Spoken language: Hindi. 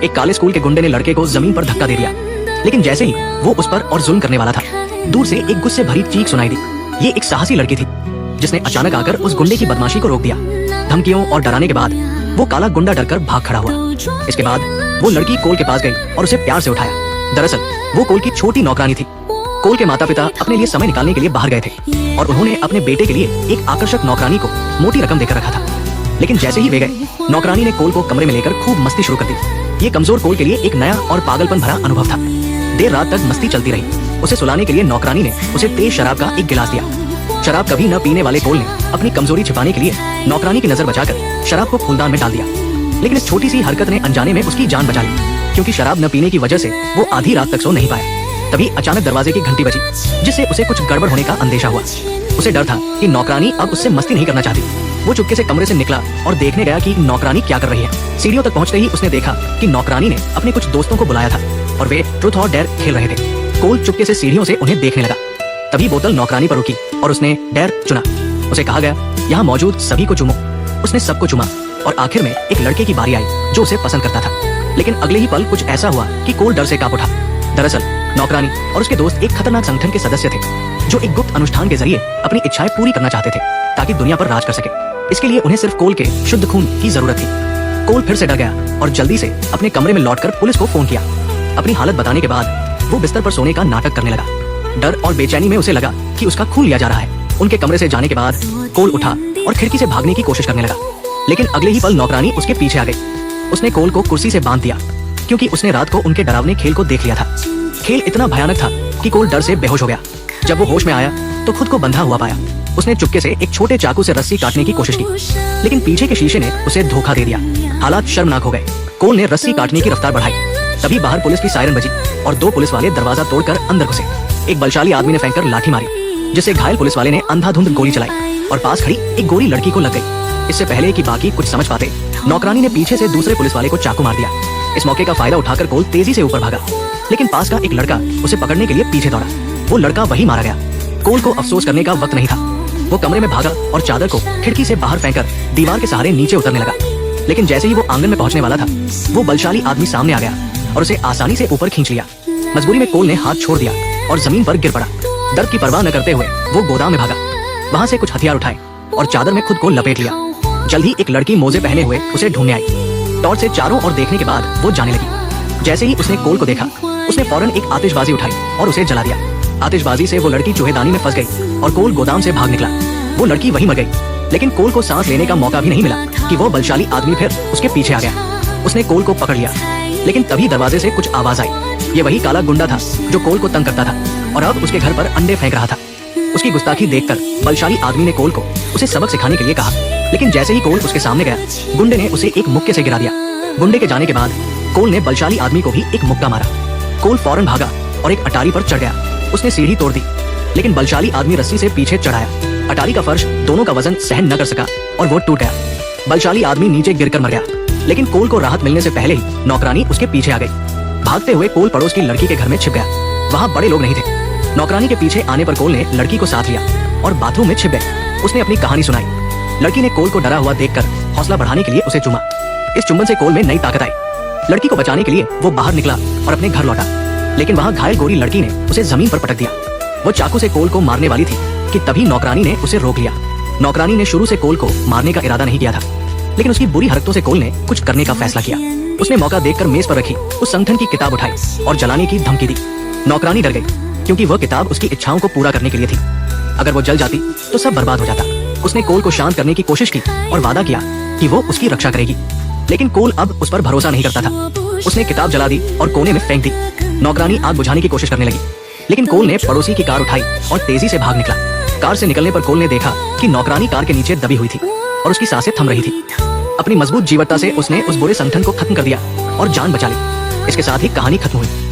एक काले स्कूल के गुंडे ने लड़के को जमीन पर धक्का दे दिया, लेकिन जैसे ही वो उस पर और जुल्म करने वाला था, दूर से एक गुस्से भरी चीख सुनाई दी। ये एक साहसी लड़की थी जिसने अचानक आकर उस गुंडे की बदमाशी को रोक दिया। धमकियों और डराने के बाद वो काला गुंडा डरकर भाग खड़ा हुआ। इसके बाद वो लड़की कोल के पास गई और उसे प्यार से उठाया। दरअसल वो कोल की छोटी नौकरानी थी। कोल के माता पिता अपने लिए समय निकालने के लिए बाहर गए थे और उन्होंने अपने बेटे के लिए एक आकर्षक नौकरानी को मोटी रकम देकर रखा था। लेकिन जैसे ही वे गए, नौकरानी ने कोल को कमरे में लेकर खूब मस्ती शुरू कर दी। ये कमजोर कोल के लिए एक नया और पागलपन भरा अनुभव था। देर रात तक मस्ती चलती रही। उसे सुलाने के लिए नौकरानी ने उसे तेज शराब का एक गिलास दिया। शराब कभी न पीने वाले कोल ने अपनी कमजोरी छिपाने के लिए नौकरानी की नजर बचाकर शराब को फूलदान में डाल दिया। लेकिन इस छोटी सी हरकत ने अनजाने में उसकी जान बचा ली, क्योंकि शराब न पीने की वजह से वो आधी रात तक सो नहीं पाया। तभी अचानक दरवाजे की घंटी बजी, जिससे उसे कुछ गड़बड़ होने का अंदेशा हुआ। उसे डर था कि नौकरानी अब उससे मस्ती नहीं करना चाहती। वो चुपके से कमरे से निकला और देखने गया कि नौकरानी क्या कर रही है। सीढ़ियों तक पहुंचते ही उसने देखा कि नौकरानी ने अपने कुछ दोस्तों को बुलाया था और वे ट्रूथ और डेयर खेल रहे थे। कोल चुपके से सीढ़ियों से उन्हें देखने लगा। तभी बोतल नौकरानी पर रुकी और उसने डेयर चुना। उसे कहा गया, यहाँ मौजूद सभी को चूमो। उसने सबको चुमा और आखिर में एक लड़के की बारी आई जो उसे पसंद करता था। लेकिन अगले ही पल कुछ ऐसा हुआ कि कोल डर से कांप उठा। दरअसल नौकरानी और उसके दोस्त एक खतरनाक संगठन के सदस्य थे, जो एक गुप्त अनुष्ठान के जरिए अपनी इच्छाएं पूरी करना चाहते थे ताकि दुनिया पर राज कर सके। इसके लिए उन्हें सिर्फ कोल के शुद्ध खून की जरूरत थी। कोल फिर से डर गया और जल्दी से अपने कमरे में लौटकर पुलिस को फोन किया। अपनी हालत बताने के बाद वो बिस्तर पर सोने का नाटक करने लगा। डर और बेचैनी में उसे लगा कि उसका खून लिया जा रहा है। उनके कमरे से जाने के बाद कोल उठा और खिड़की से भागने की कोशिश करने लगा, लेकिन अगले ही पल नौकरानी उसके पीछे आ गई। उसने कोल को कुर्सी से बांध दिया, क्योंकि उसने रात को उनके डरावने खेल को देख लिया था। खेल इतना भयानक था कि कोल डर से बेहोश हो गया। जब वो होश में आया तो खुद को बंधा हुआ पाया। उसने चुपके से एक छोटे चाकू से रस्सी काटने की कोशिश की, लेकिन पीछे के शीशे ने उसे धोखा दे दिया। हालात शर्मनाक हो गए। कोल ने रस्सी काटने की रफ्तार बढ़ाई। तभी बाहर पुलिस की सायरन बजी और दो पुलिस वाले दरवाजा तोड़कर अंदर घुसे। एक बलशाली आदमी ने फेंक कर लाठी मारी, जिससे घायल पुलिस वाले ने अंधाधुंध गोली चलाई और पास खड़ी एक गोरी लड़की को लग गई। इससे पहले कि बाकी कुछ समझ पाते, नौकरानी ने पीछे से दूसरे पुलिस वाले को चाकू मार दिया। इस मौके का फायदा उठाकर कोल तेजी से ऊपर भागा, लेकिन पास का एक लड़का उसे पकड़ने के लिए पीछे दौड़ा। वो लड़का वही मारा गया। कोल को अफसोस करने का वक्त नहीं था। वो कमरे में भागा और चादर को खिड़की से बाहर फेंककर दीवार के सहारे नीचे उतरने लगा। लेकिन जैसे ही वो आंगन में पहुंचने वाला था, वो बलशाली आदमी सामने आ गया और उसे आसानी से ऊपर खींच लिया। मजबूरी में कोल ने हाथ छोड़ दिया और जमीन पर गिर पड़ा। दर्द की परवाह न करते हुए वो गोदाम में भागा। वहाँ से कुछ हथियार उठाए और चादर में खुद को लपेट लिया। जल्द ही एक लड़की मोजे पहने हुए उसे ढूंढने आई। टॉर्च से चारों ओर देखने के बाद वो जाने लगी। जैसे ही उसने कोल को देखा, उसने फौरन एक आतिशबाजी उठाई और उसे जला दिया। आतिशबाजी से वो लड़की चूहेदानी में फंस गई और कोल गोदाम से भाग निकला। वो लड़की वहीं मर गई, लेकिन कोल को सांस लेने का मौका भी नहीं मिला कि वो बलशाली आदमी फिर उसके पीछे आ गया। उसने कोल को पकड़ लिया, लेकिन तभी दरवाजे से कुछ आवाज आई। ये वही काला गुंडा था जो कोल को तंग करता था और अब उसके घर पर अंडे फेंक रहा था। उसकी गुस्ताखी देखकर बलशाली आदमी ने कोल को उसे सबक सिखाने के लिए कहा, लेकिन जैसे ही कोल उसके सामने गया, गुंडे ने उसे एक मुक्के से गिरा दिया। गुंडे के जाने के बाद कोल ने बलशाली आदमी को भी एक मुक्का मारा। कोल फौरन भागा और एक अटारी पर चढ़ गया। उसने सीढ़ी तोड़ दी, लेकिन बलशाली आदमी रस्सी से पीछे चढ़ाया। अटारी का फर्श दोनों का वजन सहन न कर सका और वो टूट गया। बलशाली आदमी नीचे गिरकर मर गया, लेकिन कोल को राहत मिलने से पहले ही नौकरानी उसके पीछे आ गई। भागते हुए कोल पड़ोस की लड़की के घर में छिप गया। वहाँ बड़े लोग नहीं थे। नौकरानी के पीछे आने पर कोल ने लड़की को साथ लिया और बाथरूम में छिप गए। उसने अपनी कहानी सुनाई। लड़की ने कोल को डरा हुआ देखकर हौसला बढ़ाने के लिए उसे चूमा। इस चुंबन से कोल में नई ताकत आई। लड़की को बचाने के लिए वो बाहर निकला और अपने घर लौटा, लेकिन वहाँ घायल गोरी लड़की ने उसे जमीन पर पटक दिया। वो चाकू से कोल को मारने वाली थी कि तभी नौकरानी ने उसे रोक लिया। नौकरानी ने शुरू से कोल को मारने का इरादा नहीं किया था, लेकिन उसकी बुरी हरकतों से कोल ने कुछ करने का फैसला किया। उसने मौका देखकर मेज पर रखी उस संगठन की किताब उठाई और जलाने की धमकी दी। नौकरानी डर गई, क्योंकि वह किताब उसकी इच्छाओं को पूरा करने के लिए थी। अगर वो जल जाती तो सब बर्बाद हो जाता। उसने कोल को शांत करने की कोशिश की और वादा किया कि वो उसकी रक्षा करेगी, लेकिन कोल अब उस पर भरोसा नहीं करता था। उसने किताब जला दी और कोने में फेंक दी। नौकरानी आग बुझाने की कोशिश करने लगी, लेकिन कोल ने पड़ोसी की कार उठाई और तेजी से भाग निकला। कार से निकलने पर कोल ने देखा कि नौकरानी कार के नीचे दबी हुई थी और उसकी सांसें थम रही थी। अपनी मजबूत जीवटता से उसने उस बुरे संगठन को खत्म कर दिया और जान बचा ली। इसके साथ ही कहानी खत्म हुई।